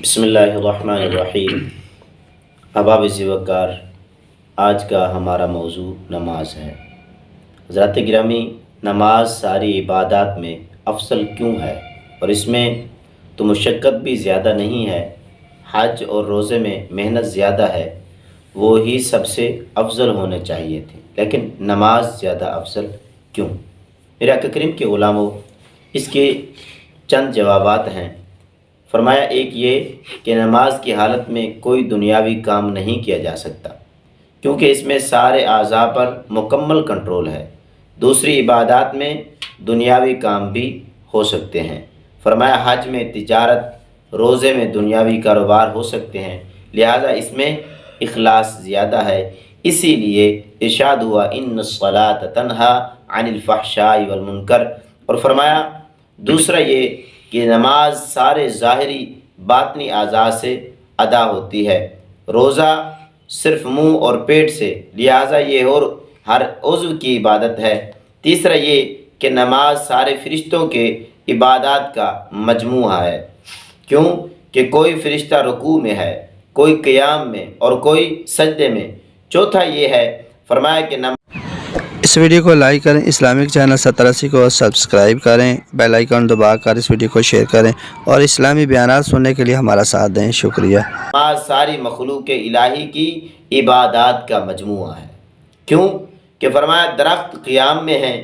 بسم اللہ الرحمن الرحیم۔ احباب وقار، آج کا ہمارا موضوع نماز ہے۔ حضرات گرامی، نماز ساری عبادات میں افضل کیوں ہے اور اس میں تو مشقت بھی زیادہ نہیں ہے، حج اور روزے میں محنت زیادہ ہے، وہی سب سے افضل ہونے چاہیے تھے، لیکن نماز زیادہ افضل کیوں؟ میرے آقا کریم کے غلاموں، اس کے چند جوابات ہیں۔ فرمایا، ایک یہ کہ نماز کی حالت میں کوئی دنیاوی کام نہیں کیا جا سکتا کیونکہ اس میں سارے اعضاء پر مکمل کنٹرول ہے۔ دوسری، عبادات میں دنیاوی کام بھی ہو سکتے ہیں۔ فرمایا، حج میں تجارت، روزے میں دنیاوی کاروبار ہو سکتے ہیں، لہذا اس میں اخلاص زیادہ ہے۔ اسی لیے ارشاد ہوا، ان الصلاۃ تنہی عن الفحشاء والمنکر۔ اور فرمایا دوسرا یہ کہ نماز سارے ظاہری باطنی اعضاء سے ادا ہوتی ہے، روزہ صرف منہ اور پیٹ سے، لہٰذا یہ اور ہر عضو کی عبادت ہے۔ تیسرا یہ کہ نماز سارے فرشتوں کے عبادات کا مجموعہ ہے، کیوں کہ کوئی فرشتہ رکوع میں ہے، کوئی قیام میں اور کوئی سجدے میں۔ چوتھا یہ ہے، فرمایا کہ اس ویڈیو کو لائک کریں، اسلامک چینل 87 کو سبسکرائب کریں، بیل آئیکن دبا کر اس ویڈیو کو شیئر کریں اور اسلامی بیانات سننے کے لیے ہمارا ساتھ دیں۔ شکریہ۔ نماز ساری مخلوق الہی کی عبادات کا مجموعہ ہے، کیوں کہ فرمایا درخت قیام میں ہیں،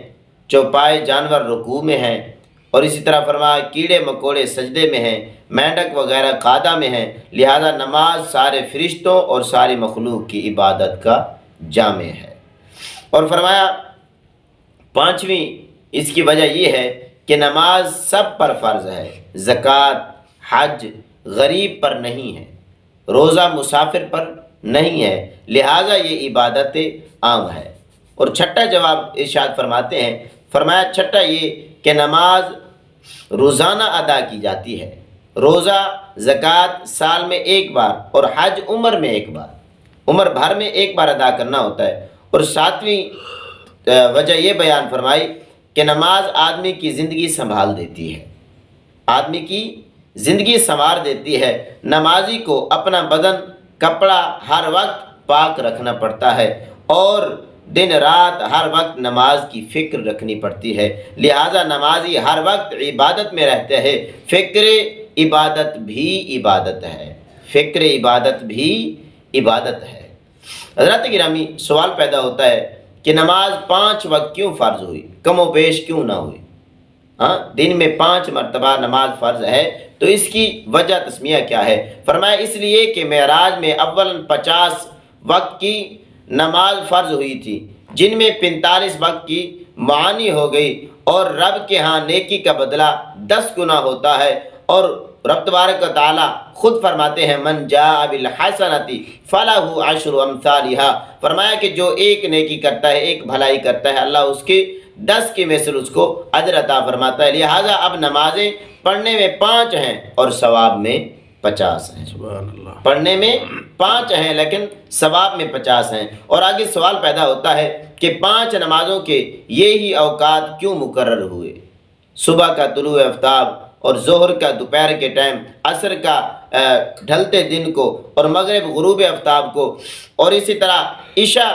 چوپائے جانور رکوع میں ہیں، اور اسی طرح فرمایا کیڑے مکوڑے سجدے میں ہیں، مینڈک وغیرہ قعدہ میں ہیں، لہذا نماز سارے فرشتوں اور ساری مخلوق کی عبادت کا جامع ہے۔ اور فرمایا پانچویں اس کی وجہ یہ ہے کہ نماز سب پر فرض ہے، زکوٰۃ، حج غریب پر نہیں ہے، روزہ مسافر پر نہیں ہے، لہٰذا یہ عبادت عام ہے۔ اور چھٹا جواب ارشاد فرماتے ہیں، فرمایا چھٹا یہ کہ نماز روزانہ ادا کی جاتی ہے، روزہ زکوٰۃ سال میں ایک بار اور حج عمر میں ایک بار، عمر بھر میں ایک بار ادا کرنا ہوتا ہے۔ اور ساتویں وجہ یہ بیان فرمائی کہ نماز آدمی کی زندگی سنبھال دیتی ہے، آدمی کی زندگی سنوار دیتی ہے۔ نمازی کو اپنا بدن، کپڑا ہر وقت پاک رکھنا پڑتا ہے اور دن رات ہر وقت نماز کی فکر رکھنی پڑتی ہے، لہذا نمازی ہر وقت عبادت میں رہتے ہیں۔ فکر عبادت بھی عبادت ہے، فکر عبادت بھی عبادت ہے۔ حضرات گرامی، سوال پیدا ہوتا ہے کہ نماز 5 وقت کیوں فرض ہوئی، کم و بیش کیوں نہ ہوئی؟ دن میں 5 مرتبہ نماز فرض ہے، تو اس کی وجہ تسمیہ کیا ہے؟ فرمایا اس لیے کہ معراج میں اولاً 50 وقت کی نماز فرض ہوئی تھی، جن میں 45 وقت کی معانی ہو گئی، اور رب کے ہاں نیکی کا بدلہ 10 گنا ہوتا ہے۔ اور رب تبارک و تعالیٰ خود فرماتے ہیں، من جاء بالحسنۃ فلہ عشر امثالھا۔ فرمایا کہ جو ایک نیکی کرتا ہے، ایک بھلائی کرتا ہے، اللہ اس کی 10 کی مثل اس کو اجر عطا فرماتا ہے۔ لہٰذا اب نمازیں پڑھنے میں 5 ہیں اور ثواب میں 50 ہیں۔ سبحان اللہ۔ پڑھنے میں 5 ہیں لیکن ثواب میں 50 ہیں۔ اور آگے سوال پیدا ہوتا ہے کہ 5 نمازوں کے یہی اوقات کیوں مقرر ہوئے؟ صبح کا طلوع آفتاب اور ظہر کا دوپہر کے ٹائم، عصر کا ڈھلتے دن کو، اور مغرب غروب آفتاب کو، اور اسی طرح عشاء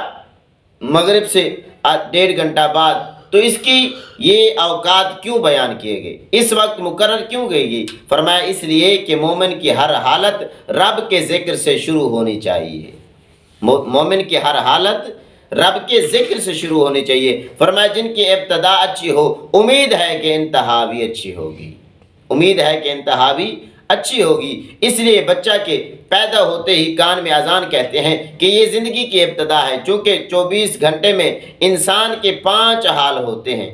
مغرب سے 1.5 گھنٹہ بعد۔ تو اس کی یہ اوقات کیوں بیان کیے گئے، اس وقت مقرر کیوں گئی؟ فرمایا اس لیے کہ مومن کی ہر حالت رب کے ذکر سے شروع ہونی چاہیے، مومن کی ہر حالت رب کے ذکر سے شروع ہونی چاہیے۔ فرمایا جن کی ابتدا اچھی ہو، امید ہے کہ انتہا بھی اچھی ہوگی، امید ہے کہ انتہا بھی اچھی ہوگی۔ اس لیے بچہ کے پیدا ہوتے ہی کان میں اذان کہتے ہیں کہ یہ زندگی کی ابتدا ہے، چونکہ 24 گھنٹے میں انسان کے 5 حال ہوتے ہیں،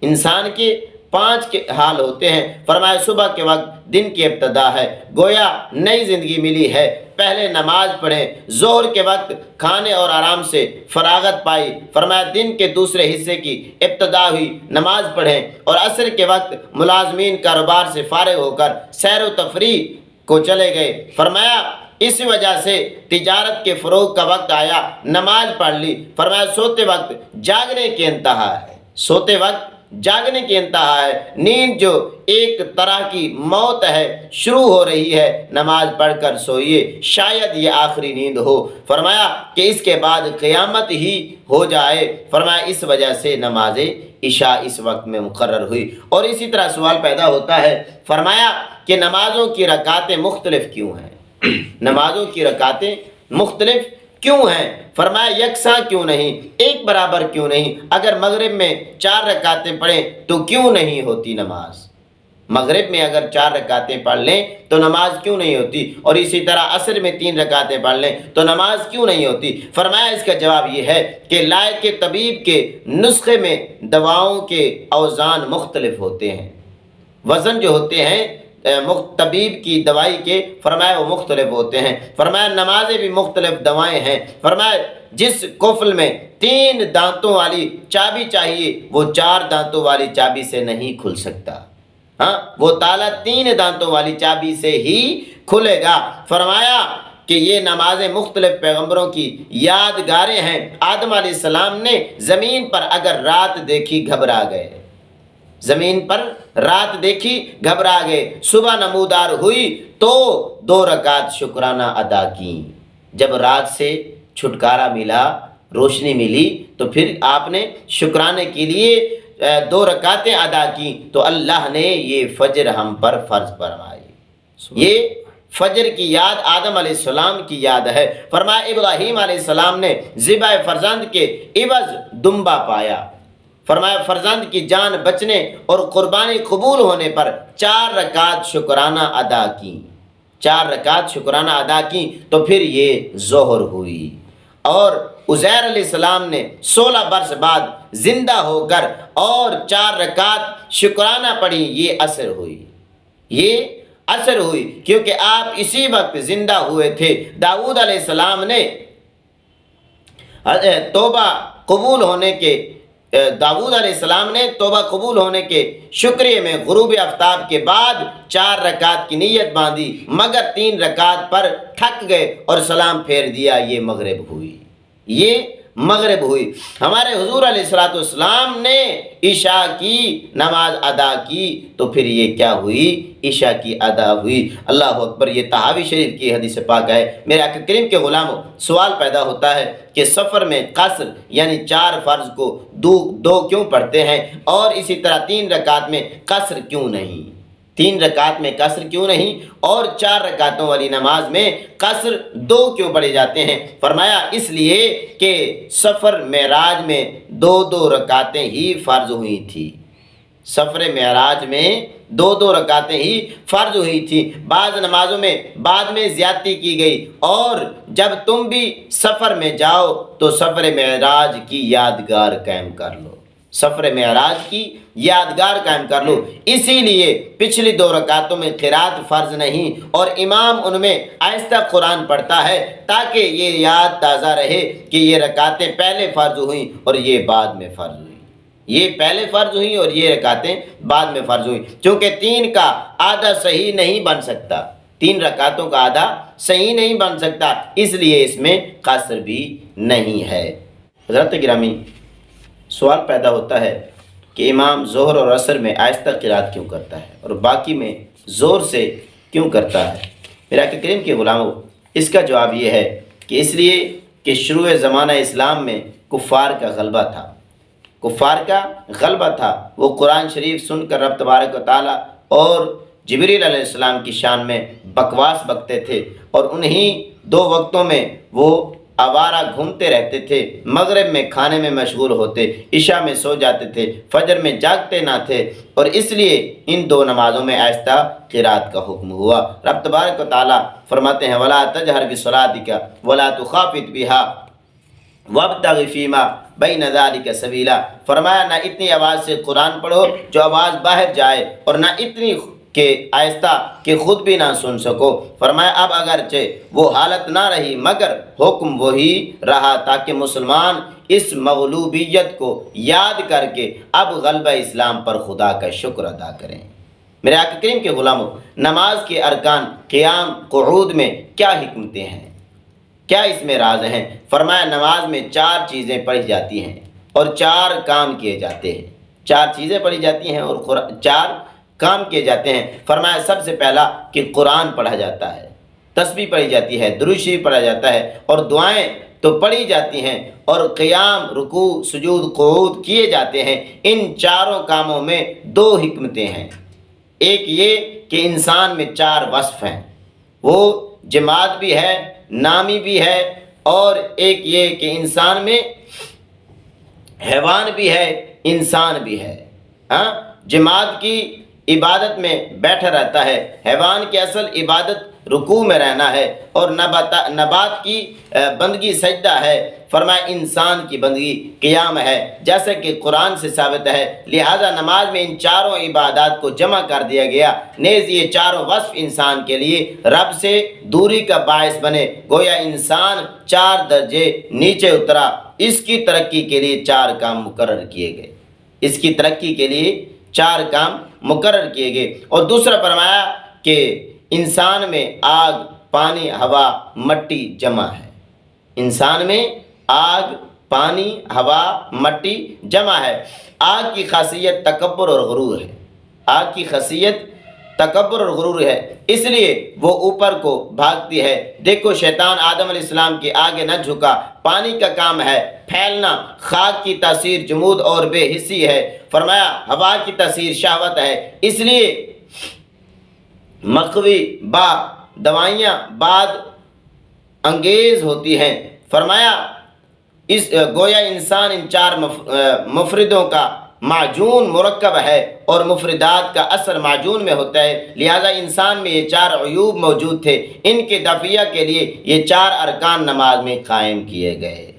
انسان کے 5 حال ہوتے ہیں۔ فرمایا صبح کے وقت دن کی ابتدا ہے، گویا نئی زندگی ملی ہے، پہلے نماز پڑھیں۔ ظہر کے وقت کھانے اور آرام سے فراغت پائی، فرمایا دن کے دوسرے حصے کی ابتدا ہوئی، نماز پڑھیں۔ اور عصر کے وقت ملازمین کاروبار سے فارغ ہو کر سیر و تفریح کو چلے گئے، فرمایا اس وجہ سے تجارت کے فروغ کا وقت آیا، نماز پڑھ لی۔ فرمایا سوتے وقت جاگنے کی انتہا ہے، سوتے وقت جاگنے کی انتہا ہے، نیند جو ایک طرح کی موت ہے شروع ہو رہی ہے، نماز پڑھ کر سوئیے، شاید یہ آخری نیند ہو۔ فرمایا کہ اس کے بعد قیامت ہی ہو جائے۔ فرمایا اس وجہ سے نماز عشاء اس وقت میں مقرر ہوئی۔ اور اسی طرح سوال پیدا ہوتا ہے، فرمایا کہ نمازوں کی رکعتیں مختلف کیوں ہیں؟ نمازوں کی رکعتیں مختلف کیوں ہیں؟ فرمایا یکساں کیوں نہیں، ایک برابر کیوں نہیں؟ اگر مغرب میں 4 رکعتیں پڑھیں تو کیوں نہیں ہوتی نماز؟ مغرب میں اگر 4 رکعتیں پڑھ لیں تو نماز کیوں نہیں ہوتی؟ اور اسی طرح عصر میں 3 رکعتیں پڑھ لیں تو نماز کیوں نہیں ہوتی؟ فرمایا اس کا جواب یہ ہے کہ لائق طبیب کے نسخے میں دواؤں کے اوزان مختلف ہوتے ہیں، وزن جو ہوتے ہیں طبیب کی دوائی کے، فرمایا وہ مختلف ہوتے ہیں۔ فرمایا نمازیں بھی مختلف دوائیں ہیں۔ فرمایا جس قفل میں 3 دانتوں والی چابی چاہیے وہ 4 دانتوں والی چابی سے نہیں کھل سکتا، ہاں وہ تالا 3 دانتوں والی چابی سے ہی کھلے گا۔ فرمایا کہ یہ نمازیں مختلف پیغمبروں کی یادگاریں ہیں۔ آدم علیہ السلام نے زمین پر اگر رات دیکھی گھبرا گئے، زمین پر رات دیکھی گھبرا گئے، صبح نمودار ہوئی تو 2 رکعت شکرانہ ادا کی۔ جب رات سے چھٹکارا ملا، روشنی ملی، تو پھر آپ نے شکرانے کے لیے 2 رکعتیں ادا کی تو اللہ نے یہ فجر ہم پر فرض فرمائی۔ یہ فجر کی یاد آدم علیہ السلام کی یاد ہے۔ فرمایا ابراہیم علیہ السلام نے ذبح فرزند کے عوض دمبا پایا۔ فرمایا فرزند کی جان بچنے اور قربانی قبول ہونے پر 4 رکعت شکرانہ ادا کی، 4 رکعت شکرانہ ادا کی تو پھر یہ ظہر ہوئی۔ اور عزیر علیہ السلام نے 16 برس بعد زندہ ہو کر اور 4 رکعت شکرانہ پڑھی، یہ عصر ہوئی، یہ عصر ہوئی، کیونکہ آپ اسی وقت زندہ ہوئے تھے۔ داؤد علیہ السلام نے توبہ قبول ہونے کے شکریہ میں غروب آفتاب کے بعد 4 رکعت کی نیت باندھی، مگر 3 رکعت پر تھک گئے اور سلام پھیر دیا، یہ مغرب ہوئی، یہ مغرب ہوئی۔ ہمارے حضور علیہ السلام نے عشاء کی نماز ادا کی تو پھر یہ کیا ہوئی؟ عشاء کی ادا ہوئی۔ اللہ اکبر، یہ طحاوی شریف کی حدیث پاک ہے۔ میرے آقا کریم کے غلاموں، سوال پیدا ہوتا ہے کہ سفر میں قصر یعنی 4 فرض کو 2 کیوں پڑھتے ہیں، اور اسی طرح 3 رکعت میں قصر کیوں نہیں؟ 3 رکعت میں قصر کیوں نہیں اور 4 رکعتوں والی نماز میں قصر 2 کیوں پڑھے جاتے ہیں؟ فرمایا اس لیے کہ سفر معراج میں 2 رکعتیں ہی فرض ہوئی تھی، سفر معراج میں 2 رکعتیں ہی فرض ہوئی تھی۔ بعض نمازوں میں بعد میں زیادتی کی گئی، اور جب تم بھی سفر میں جاؤ تو سفر معراج کی یادگار قائم کر لو، سفر معراج کی یادگار قائم کر لو۔ اسی لیے پچھلی 2 رکعتوں میں قرات فرض نہیں، اور امام ان میں آہستہ قرآن پڑھتا ہے تاکہ یہ یاد تازہ رہے کہ یہ رکعتیں پہلے فرض ہوئیں اور یہ بعد میں فرض ہوئیں، یہ پہلے فرض ہوئیں اور یہ رکعتیں بعد میں فرض ہوئیں۔ چونکہ 3 کا آدھا صحیح نہیں بن سکتا، 3 رکعتوں کا آدھا صحیح نہیں بن سکتا، اس لیے اس میں قصر بھی نہیں ہے۔ حضرت گرامی، سوال پیدا ہوتا ہے کہ امام ظہر اور عصر میں آہستہ قرات کیوں کرتا ہے اور باقی میں زور سے کیوں کرتا ہے؟ میرے آقا کریم کے غلاموں، اس کا جواب یہ ہے کہ اس لیے کہ شروع زمانہ اسلام میں کفار کا غلبہ تھا، کفار کا غلبہ تھا۔ وہ قرآن شریف سن کر رب تبارک و تعالیٰ اور جبریل علیہ السلام کی شان میں بکواس بکتے تھے، اور انہی 2 وقتوں میں وہ آوارہ گھومتے رہتے تھے۔ مغرب میں کھانے میں مشغول ہوتے، عشاء میں سو جاتے تھے، فجر میں جاگتے نہ تھے، اور اس لیے ان 2 نمازوں میں آہستہ قرات کا حکم ہوا۔ رب تبارک و تعالیٰ فرماتے ہیں وَلَا تَجْهَرْ بِصَلَاتِكَ وَلَا تُخَافِتْ بِهَا وَابْتَغِ فِي مَا بَيْنَ ذَلِكَ سَبِيلًا۔ فرمایا نہ اتنی آواز سے قرآن پڑھو جو آواز باہر جائے، اور نہ اتنی کہ آہستہ کہ خود بھی نہ سن سکو۔ فرمایا اب اگرچہ وہ حالت نہ رہی مگر حکم وہی رہا تاکہ مسلمان اس مغلوبیت کو یاد کر کے اب غلبہ اسلام پر خدا کا شکر ادا کریں۔ میرے آقا کریم کے غلاموں، نماز کے ارکان قیام قعود میں کیا حکمتیں ہیں، کیا اس میں راز ہیں؟ فرمایا نماز میں 4 چیزیں پڑھی جاتی ہیں اور 4 کام کیے جاتے ہیں، 4 چیزیں پڑھی جاتی ہیں اور 4 کام کیے جاتے ہیں۔ فرمایا سب سے پہلا کہ قرآن پڑھا جاتا ہے، تسبیح پڑھی جاتی ہے، درود شریف پڑھا جاتا ہے، اور دعائیں تو پڑھی جاتی ہیں، اور قیام، رکوع، سجود، قعود کیے جاتے ہیں۔ ان چاروں کاموں میں 2 حکمتیں ہیں۔ ایک یہ کہ انسان میں 4 وصف ہیں، وہ جماد بھی ہے، نامی بھی ہے، اور ایک یہ کہ انسان میں حیوان بھی ہے، انسان بھی ہے۔ ہاں، جماد کی عبادت میں بیٹھا رہتا ہے، حیوان کی اصل عبادت رکوع میں رہنا ہے، اور نبات کی بندگی سجدہ ہے۔ فرمایا انسان کی بندگی قیام ہے، جیسا کہ قرآن سے ثابت ہے۔ لہذا نماز میں ان چاروں عبادات کو جمع کر دیا گیا، نیز یہ چاروں وصف انسان کے لیے رب سے دوری کا باعث بنے، گویا انسان 4 درجے نیچے اترا۔ اس کی ترقی کے لیے 4 کام مقرر کیے گئے، اس کی ترقی کے لیے 4 کام مقرر کیے گئے۔ اور دوسرا فرمایا کہ انسان میں آگ، پانی، ہوا، مٹی جمع ہے۔ انسان میں آگ، پانی، ہوا، مٹی جمع ہے۔ آگ کی خاصیت تکبر اور غرور ہے، آگ کی خاصیت تکبر اور غرور ہے، اس لیے وہ اوپر کو بھاگتی ہے۔ دیکھو شیطان آدم علیہ السلام کے آگے نہ جھکا۔ پانی کا کام ہے پھیلنا، خاک کی تاثیر جمود اور بے حسی ہے۔ فرمایا ہوا کی تاثیر شہوت ہے، اس لیے مقوی با دوائیاں بعد انگیز ہوتی ہیں۔ فرمایا اس گویا انسان ان 4 مفردوں کا معجون مرکب ہے، اور مفردات کا اثر معجون میں ہوتا ہے۔ لہذا انسان میں یہ 4 عیوب موجود تھے، ان کے دفعہ کے لیے یہ 4 ارکان نماز میں قائم کیے گئے،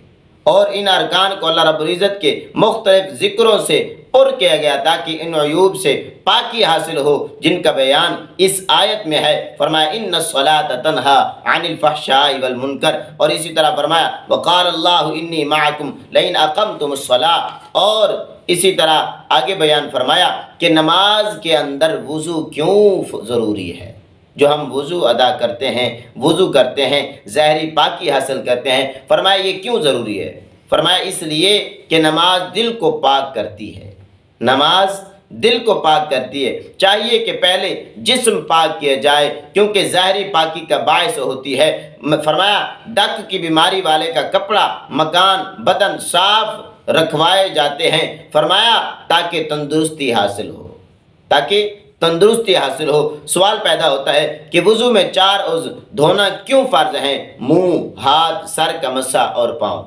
اور ان ارکان کو اللہ رب العزت کے مختلف ذکروں سے پر کیا گیا تاکہ ان عیوب سے پاکی حاصل ہو، جن کا بیان اس آیت میں ہے۔ فرمایا ان الصلاۃ تنہی عن الفحشاء والمنکر، اور اسی طرح فرمایا وقال اللہ انی معکم لئن اقمتم الصلاۃ، اور اسی طرح آگے بیان فرمایا کہ نماز کے اندر وضو کیوں ضروری ہے۔ جو ہم وضو ادا کرتے ہیں، وضو کرتے ہیں، ظاہری پاکی حاصل کرتے ہیں، فرمایا یہ کیوں ضروری ہے؟ فرمایا اس لیے کہ نماز دل کو پاک کرتی ہے، نماز دل کو پاک کرتی ہے۔ چاہیے کہ پہلے جسم پاک کیا جائے، کیونکہ ظاہری پاکی کا باعث ہوتی ہے۔ فرمایا ڈک کی بیماری والے کا کپڑا، مکان، بدن صاف رکھوائے جاتے ہیں، فرمایا تاکہ تندرستی حاصل ہو، تاکہ تندرستی حاصل ہو۔ سوال پیدا ہوتا ہے کہ وضو میں 4 عضو دھونا کیوں فرض ہیں؟ منہ، ہاتھ، سر کا مسح اور پاؤں،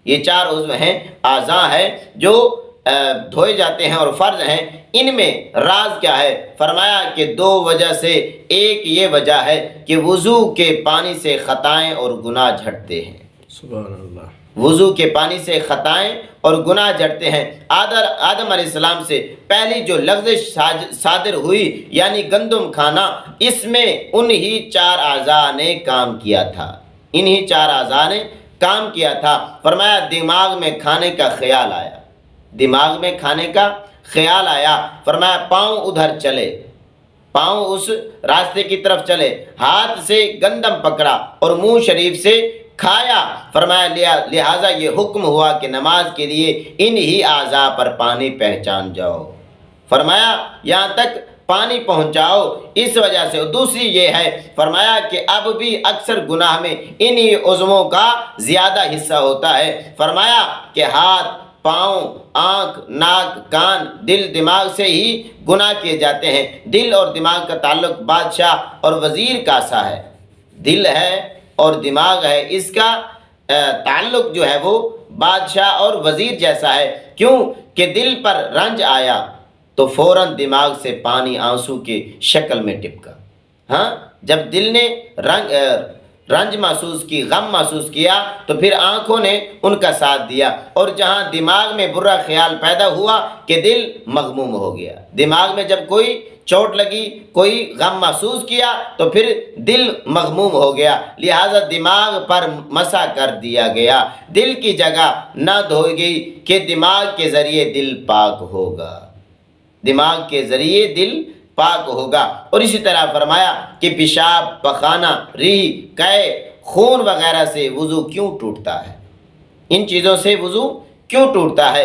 یہ 4 عضو ہیں، اعضاء ہیں جو دھوئے جاتے ہیں اور فرض ہیں۔ ان میں راز کیا ہے؟ فرمایا کہ 2 وجہ سے، ایک یہ وجہ ہے کہ وضو کے پانی سے خطائیں اور گناہ جھڑتے ہیں۔ سبحان اللہ۔ وضو کے پانی سے خطائیں اور گناہ جھڑتے ہیں۔ آدم علیہ السلام سے پہلی جو لغزش صادر ہوئی، یعنی گندم کھانا، اس میں انہی 4 اعضاء نے کام کیا تھا، انہی 4 اعضاء نے کام کیا تھا۔ فرمایا دماغ میں کھانے کا خیال آیا، دماغ میں کھانے کا خیال آیا، فرمایا پاؤں ادھر چلے، پاؤں اس راستے کی طرف چلے، ہاتھ سے گندم پکڑا اور منہ شریف سے کھایا۔ فرمایا لہٰذا یہ حکم ہوا کہ نماز کے لیے انہی اعضاء پر پانی پہچان جاؤ۔ فرمایا یہاں تک پانی پہنچاؤ، اس وجہ سے۔ دوسری یہ ہے، فرمایا کہ اب بھی اکثر گناہ میں انہی عضووں کا زیادہ حصہ ہوتا ہے۔ فرمایا کہ ہاتھ، پاؤں، آنکھ، ناک، کان، دل، دماغ سے ہی گناہ کیے جاتے ہیں۔ دل اور دماغ کا تعلق بادشاہ اور وزیر کا سا ہے، دل ہے اور دماغ ہے، اس کا تعلق جو ہے وہ بادشاہ اور وزیر جیسا ہے۔ کیوں کہ دل پر رنج آیا تو فوراً دماغ سے پانی آنسو کے شکل میں ٹپکا۔ ہاں، جب دل نے رنج محسوس کی، غم محسوس کیا، تو پھر آنکھوں نے ان کا ساتھ دیا، اور جہاں دماغ میں برا خیال پیدا ہوا کہ دل مغموم ہو گیا۔ دماغ میں جب کوئی چوٹ لگی، کوئی غم محسوس کیا، تو پھر دل مغموم ہو گیا، لہٰذا دماغ پر مسح کر دیا گیا، دل کی جگہ نہ دھوئی گئی کہ دماغ کے ذریعے دل پاک ہوگا، دماغ کے ذریعے دل پاک ہوگا۔ اور اسی طرح فرمایا کہ پیشاب، پخانہ، ریح، قے، خون وغیرہ سے وضو کیوں ٹوٹتا ہے؟ ان چیزوں سے وضو کیوں ٹوٹتا ہے؟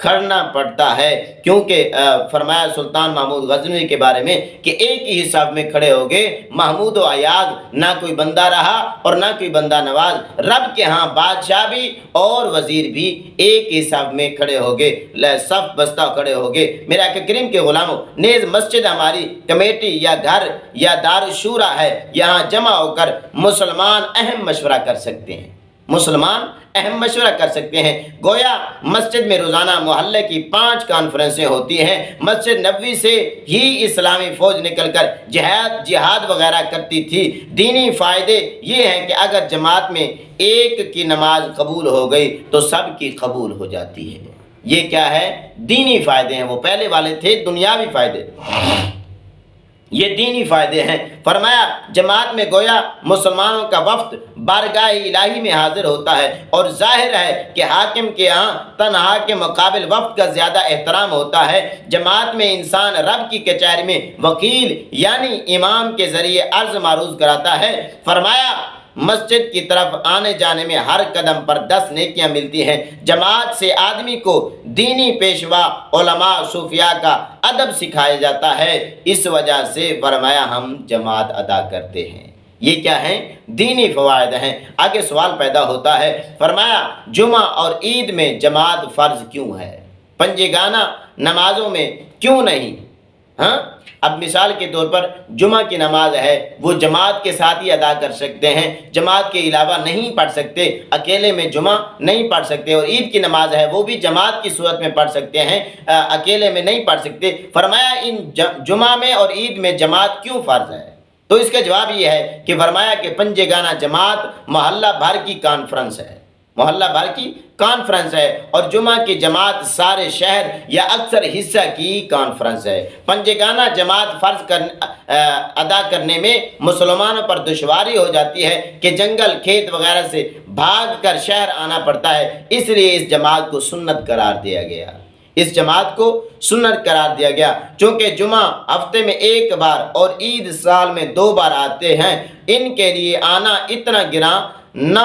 کھڑنا پڑتا ہے، کیونکہ فرمایا سلطان محمود غزنوی کے بارے میں کہ ایک ہی صف میں کھڑے ہو گئے محمود و ایاز، نہ کوئی بندہ رہا اور نہ کوئی بندہ نواز، رب کے ہاں بادشاہ بھی اور وزیر بھی ایک ہی صف میں کھڑے ہو گئے، صف بستہ کھڑے ہو گئے۔ میرے آقا کریم کے غلاموں، نیز مسجد ہماری کمیٹی یا گھر یا دار الشورا ہے، یہاں جمع ہو کر مسلمان اہم مشورہ کر سکتے ہیں، مسلمان اہم مشورہ کر سکتے ہیں۔ گویا مسجد میں روزانہ محلے کی 5 کانفرنسیں ہوتی ہیں۔ مسجد نبوی سے ہی اسلامی فوج نکل کر جہاد وغیرہ کرتی تھی۔ دینی فائدے یہ ہیں کہ اگر جماعت میں ایک کی نماز قبول ہو گئی تو سب کی قبول ہو جاتی ہے۔ یہ کیا ہے؟ دینی فائدے ہیں، وہ پہلے والے تھے دنیاوی فائدے، یہ دینی فائدے ہیں۔ فرمایا جماعت میں گویا مسلمانوں کا وفد بارگاہ الہی میں حاضر ہوتا ہے، اور ظاہر ہے کہ حاکم کے ہاں تنہا کے مقابل وفد کا زیادہ احترام ہوتا ہے۔ جماعت میں انسان رب کی کچہری میں وکیل یعنی امام کے ذریعے عرض معروض کراتا ہے۔ فرمایا مسجد کی طرف آنے جانے میں ہر قدم پر 10 نیکیاں ملتی ہیں۔ جماعت سے آدمی کو دینی پیشوا علماء صوفیاء کا ادب سکھایا جاتا ہے، اس وجہ سے فرمایا ہم جماعت ادا کرتے ہیں۔ یہ کیا ہیں؟ دینی فوائد ہیں۔ آگے سوال پیدا ہوتا ہے، فرمایا جمعہ اور عید میں جماعت فرض کیوں ہے، پنجگانہ نمازوں میں کیوں نہیں؟ اب مثال کے طور پر جمعہ کی نماز ہے وہ جماعت کے ساتھ ہی ادا کر سکتے ہیں، جماعت کے علاوہ نہیں پڑھ سکتے، اکیلے میں جمعہ نہیں پڑھ سکتے، اور عید کی نماز ہے وہ بھی جماعت کی صورت میں پڑھ سکتے ہیں، اکیلے میں نہیں پڑھ سکتے۔ فرمایا ان جمعہ میں اور عید میں جماعت کیوں فرض ہے؟ تو اس کا جواب یہ ہے کہ فرمایا کہ پنجگانہ جماعت محلہ بھر کی کانفرنس ہے، محلہ بھر کی کانفرنس ہے، اور جمعہ کی جماعت سارے شہر یا اکثر حصہ کی کانفرنس ہے۔ پنجگانہ جماعت فرض ادا کرنے میں مسلمانوں پر دشواری ہو جاتی ہے کہ جنگل کھیت وغیرہ سے بھاگ کر شہر آنا پڑتا ہے، اس لیے اس جماعت کو سنت قرار دیا گیا، اس جماعت کو سنت قرار دیا گیا۔ چونکہ جمعہ ہفتے میں 1 بار اور عید سال میں 2 بار آتے ہیں، ان کے لیے آنا اتنا گراں نہ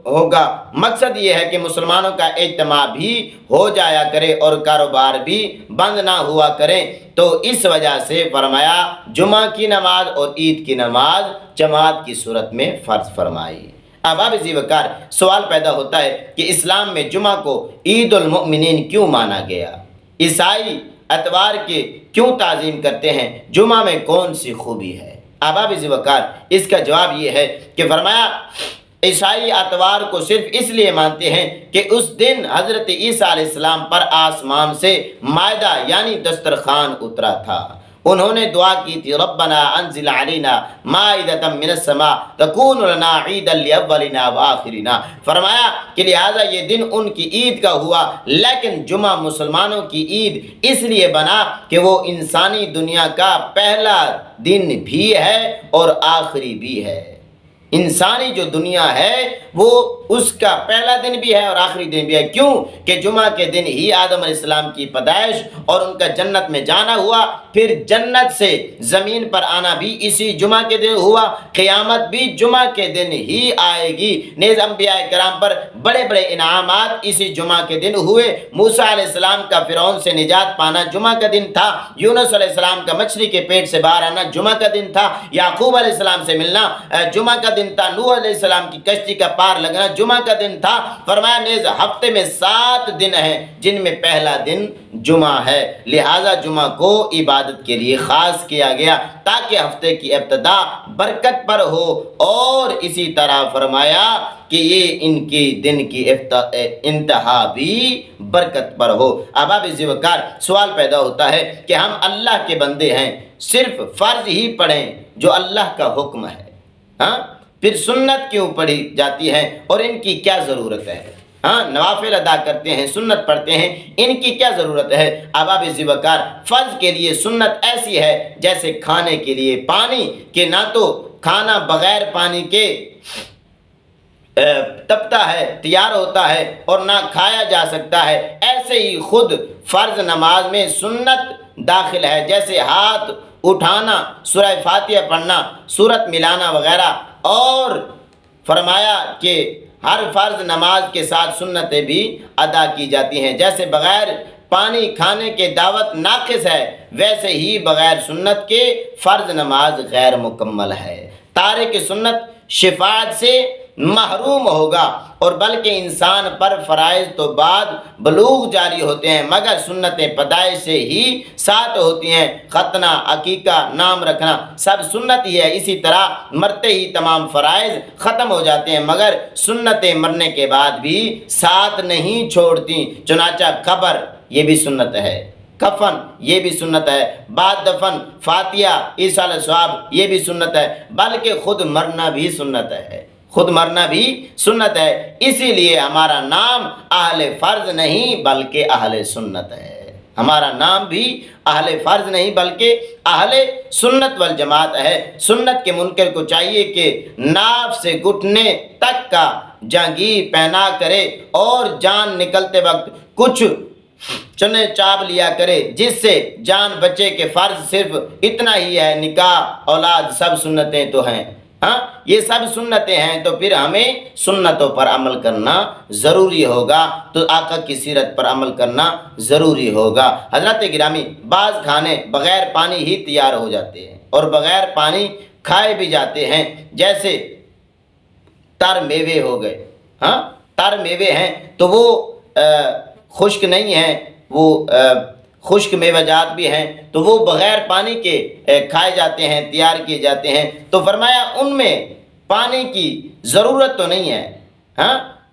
ہوگا۔ مقصد یہ ہے کہ مسلمانوں کا اجتماع بھی ہو جایا کرے اور کاروبار بھی بند نہ ہوا کریں، تو اس وجہ سے فرمایا جمعہ کی نماز اور عید کی نماز جماعت کی صورت میں فرض فرمائی۔ اب ذی وقار سوال پیدا ہوتا ہے کہ اسلام میں جمعہ کو عید المؤمنین کیوں مانا گیا؟ عیسائی اتوار کے کیوں تعظیم کرتے ہیں؟ جمعہ میں کون سی خوبی ہے؟ اب ذی وقار اس کا جواب یہ ہے کہ فرمایا عیسائی اتوار کو صرف اس لیے مانتے ہیں کہ اس دن حضرت عیسیٰ علیہ السلام پر آسمان سے مائدہ یعنی دسترخوان اترا تھا۔ انہوں نے دعا کی تھی، ربنا انزل علینا مائدۃ من السماء تکون لنا عیدا لاولنا وآخرنا۔ فرمایا کہ لہٰذا یہ دن ان کی عید کا ہوا، لیکن جمعہ مسلمانوں کی عید اس لیے بنا کہ وہ انسانی دنیا کا پہلا دن بھی ہے اور آخری بھی ہے۔ انسانی جو دنیا ہے وہ اس کا پہلا دن بھی ہے اور آخری دن بھی ہے۔ کیوں؟ کہ جمعہ کے دن ہی آدم علیہ السلام کی پیدائش اور ان کا جنت میں جانا ہوا، پھر جنت سے زمین پر آنا بھی اسی جمعہ کے دن ہوا، قیامت بھی جمعہ کے دن ہی آئے گی۔ نیز انبیاء کرام پر بڑے بڑے انعامات اسی جمعہ کے دن ہوئے۔ موسیٰ علیہ السلام کا فرعون سے نجات پانا جمعہ کا دن تھا، یونس علیہ السلام کا مچھلی کے پیٹ سے باہر آنا جمعہ کا دن تھا، یعقوب علیہ السلام سے ملنا جمعہ کا دن تھا، نوح علیہ السلام کی کشتی کا پار لگنا جمعہ کا دن تھا۔ فرمایا نیز ہفتے میں 7 دن ہیں جن میں پہلا دن جمعہ ہے، لہٰذا جمعہ کو عبادت کے لیے خاص کیا گیا تاکہ ہفتے کی ابتدا برکت پر ہو، اور اسی طرح فرمایا کہ یہ ان کی دن کی انتہا بھی برکت پر ہو۔ اب ذی وقار سوال پیدا ہوتا ہے کہ ہم اللہ کے بندے ہیں، صرف فرض ہی پڑھیں جو اللہ کا حکم ہے، پھر سنت کیوں پڑھی جاتی ہے اور ان کی کیا ضرورت ہے؟ نوافل ادا کرتے ہیں، سنت پڑھتے ہیں، ان کی کیا ضرورت ہے؟ اب ذی وقار فرض کے لیے سنت ایسی ہے جیسے کھانے کے لیے پانی، کہ نہ تو کھانا بغیر پانی کے تپتا ہے، تیار ہوتا ہے، اور نہ کھایا جا سکتا ہے، ایسے ہی خود فرض نماز میں سنت داخل ہے، جیسے ہاتھ اٹھانا، سورہ فاتحہ پڑھنا، سورت ملانا وغیرہ۔ اور فرمایا کہ ہر فرض نماز کے ساتھ سنتیں بھی ادا کی جاتی ہیں، جیسے بغیر پانی کھانے کے دعوت ناقص ہے، ویسے ہی بغیر سنت کے فرض نماز غیر مکمل ہے۔ تارک سنت شفاعت سے محروم ہوگا، اور بلکہ انسان پر فرائض تو بعد بلوغ جاری ہوتے ہیں، مگر سنتیں پیدائش سے ہی ساتھ ہوتی ہیں۔ ختنہ، عقیقہ، نام رکھنا سب سنت ہی ہے۔ اسی طرح مرتے ہی تمام فرائض ختم ہو جاتے ہیں، مگر سنتیں مرنے کے بعد بھی ساتھ نہیں چھوڑتی۔ چنانچہ قبر یہ بھی سنت ہے، کفن یہ بھی سنت ہے، بعد دفن فاتحہ ایصال ثواب یہ بھی سنت ہے، بلکہ خود مرنا بھی سنت ہے، خود مرنا بھی سنت ہے۔ اسی لیے ہمارا نام اہل فرض نہیں بلکہ اہل سنت ہے۔ ہمارا نام بھی اہل فرض نہیں بلکہ اہل سنت والجماعت ہے۔ سنت کے منکر کو چاہیے کہ ناف سے گھٹنے تک کا جاگیر پہنا کرے اور جان نکلتے وقت کچھ چنے چاپ لیا کرے، جس سے جان بچے کے فرض صرف اتنا ہی ہے۔ نکاح، اولاد سب سنتیں تو ہیں، یہ سب سنتیں ہیں، تو پھر ہمیں سنتوں پر عمل کرنا ضروری ہوگا، تو آقا کی سیرت پر عمل کرنا ضروری ہوگا۔ حضرات گرامی، بعض کھانے بغیر پانی ہی تیار ہو جاتے ہیں اور بغیر پانی کھائے بھی جاتے ہیں، جیسے تر میوے ہو گئے۔ تر میوے ہیں تو وہ خشک نہیں ہیں، وہ خشک میوہ جات بھی ہیں، تو وہ بغیر پانی کے کھائے جاتے ہیں، تیار کیے جاتے ہیں۔ تو فرمایا ان میں پانی کی ضرورت تو نہیں ہے،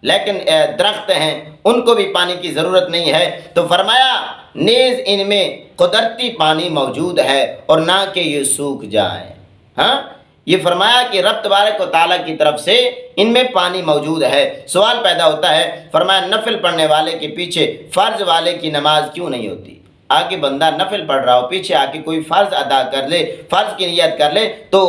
لیکن درخت ہیں ان کو بھی پانی کی ضرورت نہیں ہے، تو فرمایا نیز ان میں قدرتی پانی موجود ہے اور نہ کہ یہ سوکھ جائیں۔ یہ فرمایا کہ رب تبارک و تعالیٰ کی طرف سے ان میں پانی موجود ہے۔ سوال پیدا ہوتا ہے، فرمایا نفل پڑھنے والے کے پیچھے فرض والے کی نماز کیوں نہیں ہوتی؟ آگے بندہ نفل پڑھ رہا ہو، پیچھے آ کے کوئی فرض ادا کر لے، فرض کی نیت کر لے، تو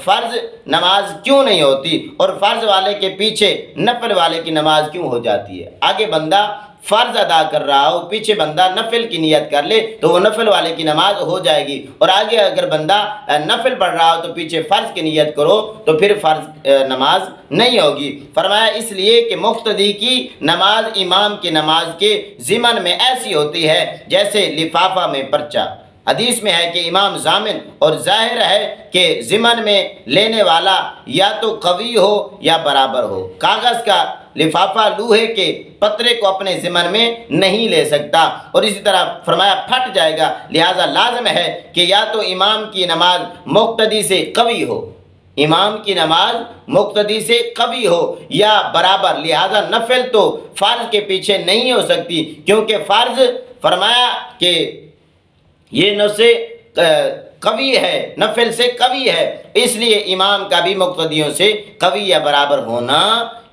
فرض نماز کیوں نہیں ہوتی؟ اور فرض والے کے پیچھے نفل والے کی نماز کیوں ہو جاتی ہے؟ آگے بندہ فرض ادا کر رہا ہو، پیچھے بندہ نفل کی نیت کر لے تو وہ نفل والے کی نماز ہو جائے گی، اور آگے اگر بندہ نفل پڑھ رہا ہو تو پیچھے فرض کی نیت کرو تو پھر فرض نماز نہیں ہوگی۔ فرمایا اس لیے کہ مقتدی کی نماز امام کی نماز کے ضمن میں ایسی ہوتی ہے جیسے لفافہ میں پرچہ۔ حدیث میں ہے کہ امام ضامن، اور ظاہر ہے کہ ضمن میں لینے والا یا تو قوی ہو یا برابر ہو۔ کاغذ کا لفافہ لوہے کے پترے کو اپنے ضمن میں نہیں لے سکتا، اور اسی طرح فرمایا پھٹ جائے گا، لہذا لازم ہے کہ یا تو امام کی نماز مقتدی سے قوی ہو، امام کی نماز مقتدی سے قوی ہو یا برابر، لہذا نفل تو فرض کے پیچھے نہیں ہو سکتی، کیونکہ فرض فرمایا کہ یہ نو سے قوی ہے، نفل سے قوی ہے، اس لیے امام کا بھی مقتدیوں سے قوی یا برابر ہونا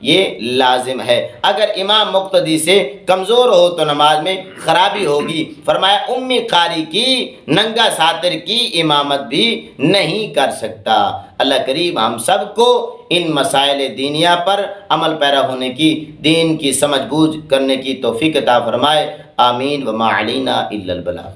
یہ لازم ہے۔ اگر امام مقتدی سے کمزور ہو تو نماز میں خرابی ہوگی۔ فرمایا امی قاری کی ننگا ساتر کی امامت بھی نہیں کر سکتا۔ اللہ کریم ہم سب کو ان مسائل دینیہ پر عمل پیرا ہونے کی، دین کی سمجھ بوجھ کرنے کی توفیق عطا فرمائے۔ آمین۔ وما علینا الا البلاغ۔